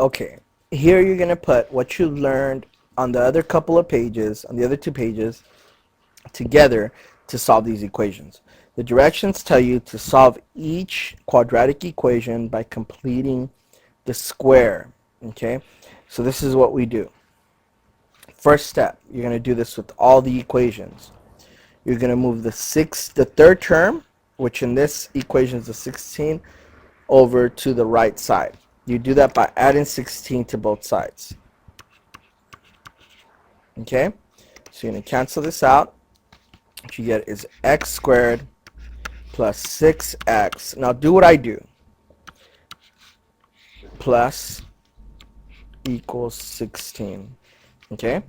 Okay, here you're going to put what you learned on the other couple of pages, on the other two pages, together to solve these equations. The directions tell you to solve each quadratic equation by completing the square. Okay, so this is what we do. First step, you're going to do this with all the equations. You're going to move the third term, which in this equation is the 16, over to the right side. You do that by adding 16 to both sides. Okay, so you're going to cancel this out. What you get is x squared plus 6x. Now do what I do. Plus equals 16. Okay?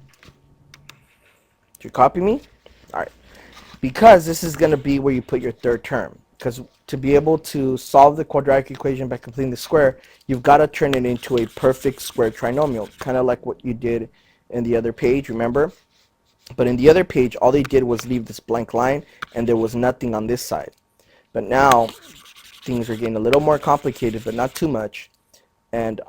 Did you copy me? Alright. Because this is going to be where you put your third term. Because to be able to solve the quadratic equation by completing the square, you've got to turn it into a perfect square trinomial. Kind of like what you did in the other page, remember? But in the other page, all they did was leave this blank line, and there was nothing on this side. But now, things are getting a little more complicated, but not too much. And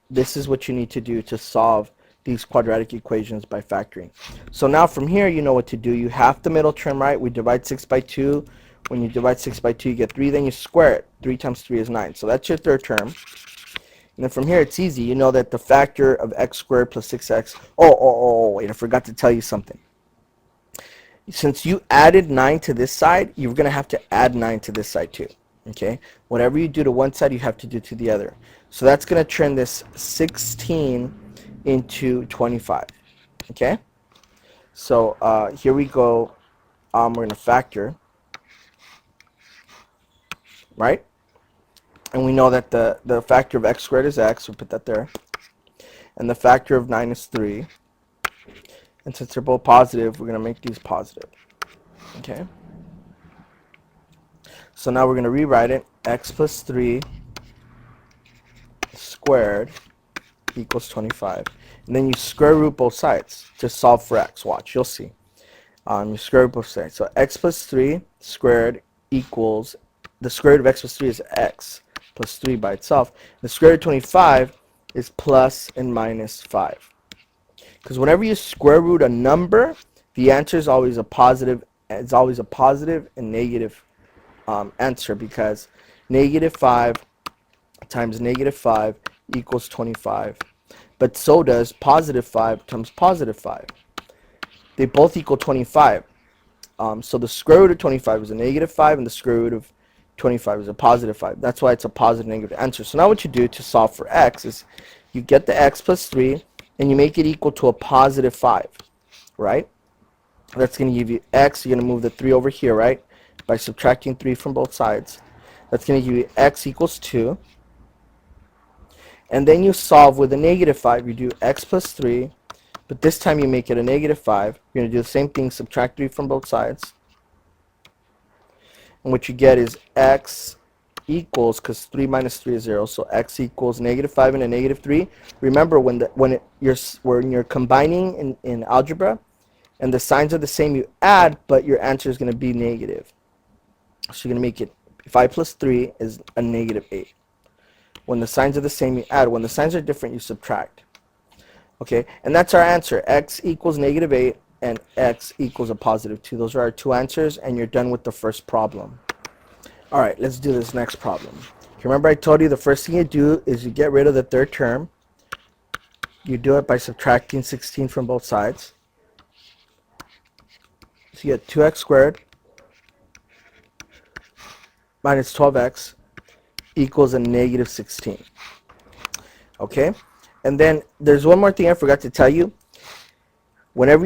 this is what you need to do to solve these quadratic equations by factoring. So now from here, you know what to do. You have the middle term, right? We divide 6 by 2. When you divide 6 by 2, you get 3. Then you square it. 3 times 3 is 9. So that's your third term. And then from here, it's easy. You know that the factor of x squared plus 6x. Wait, I forgot to tell you something. Since you added 9 to this side, you're going to have to add 9 to this side too. Okay? Whatever you do to one side, you have to do to the other. So that's going to turn this 16 into 25. Okay? So here we go. We're going to factor. Right? And we know that the factor of x squared is x. We'll put that there. And the factor of 9 is 3. And since they're both positive, we're going to make these positive. Okay? So now we're going to rewrite it. X plus 3 squared equals 25. And then you square root both sides to solve for x. Watch, you'll see. You square root both sides. So x plus 3 squared equals, the square root of x plus 3 is x plus 3 by itself. The square root of 25 is plus and minus 5. Because whenever you square root a number, the answer is always a positive. It's always a positive and negative answer, because negative 5 times negative 5 equals 25. But so does positive 5 times positive 5. They both equal 25. So the square root of 25 is a negative 5, and the square root of 25 is a positive 5. That's why it's a positive negative answer. So now what you do to solve for x is you get the x plus 3, and you make it equal to a positive 5, right? That's going to give you x. You're going to move the 3 over here, right? By subtracting 3 from both sides. That's going to give you x equals 2. And then you solve with a negative 5. You do x plus 3, but this time you make it a negative 5. You're going to do the same thing, subtract 3 from both sides. And what you get is x equals, because 3 minus 3 is 0, so x equals negative 5 and a negative 3. Remember, when you're combining in algebra and the signs are the same, you add, but your answer is going to be negative. So you're going to make it 5 plus 3 is a negative 8. When the signs are the same, you add. When the signs are different, you subtract. Okay, and that's our answer. X equals negative 8 and x equals a positive 2. Those are our two answers, and you're done with the first problem. All right, let's do this next problem. Remember, I told you the first thing you do is you get rid of the third term. You do it by subtracting 16 from both sides. So you get 2x squared minus 12x equals a negative 16. Okay? And then there's one more thing I forgot to tell you. Whenever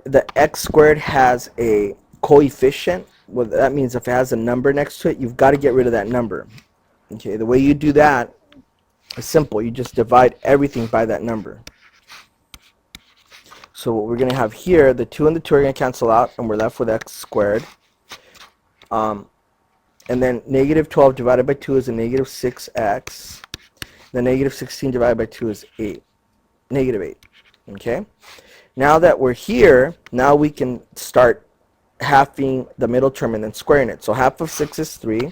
the x squared has a coefficient, well, that means if it has a number next to it, you've got to get rid of that number. Okay, the way you do that is simple. You just divide everything by that number. So what we're going to have here, the 2 and the 2 are going to cancel out, and we're left with x squared. And then negative 12 divided by 2 is a negative 6x. The negative 16 divided by 2 is 8. Negative 8. Okay? Now that we're here, now we can start halving the middle term and then squaring it. So half of 6 is 3.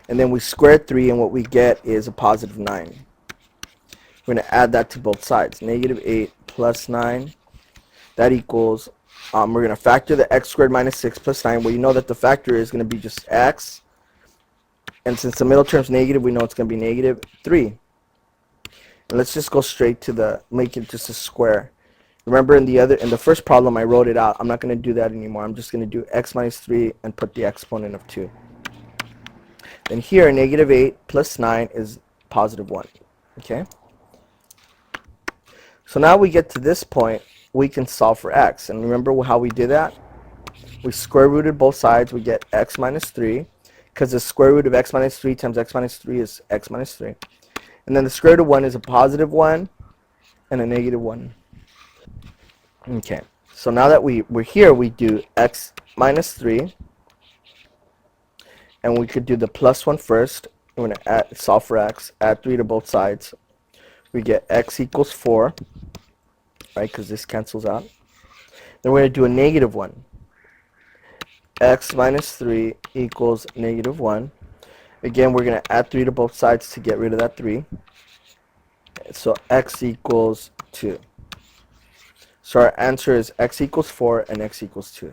And then we square 3, and what we get is a positive 9. We're going to add that to both sides. Negative 8 plus 9. That equals, we're going to factor the x squared minus 6 plus 9. Well, you know that the factor is going to be just x. And since the middle term is negative, we know it's going to be negative 3. And let's just go straight to make it just a square. Remember in the first problem I wrote it out. I'm not going to do that anymore. I'm just going to do x minus 3 and put the exponent of 2. Then here, negative 8 plus 9 is positive 1. Okay? So now we get to this point, we can solve for x. And remember how we did that? We square rooted both sides. We get x minus 3. Because the square root of x minus 3 times x minus 3 is x minus 3. And then the square root of 1 is a positive 1 and a negative 1. Okay. So now that we're here, we do x minus 3. And we could do the plus 1 first. We're going to solve for x. Add 3 to both sides. We get x equals 4. Right, because this cancels out. Then we're going to do a negative 1. X minus 3 equals negative 1. Again, we're going to add 3 to both sides to get rid of that 3. So x equals 2. So our answer is x equals 4 and x equals 2.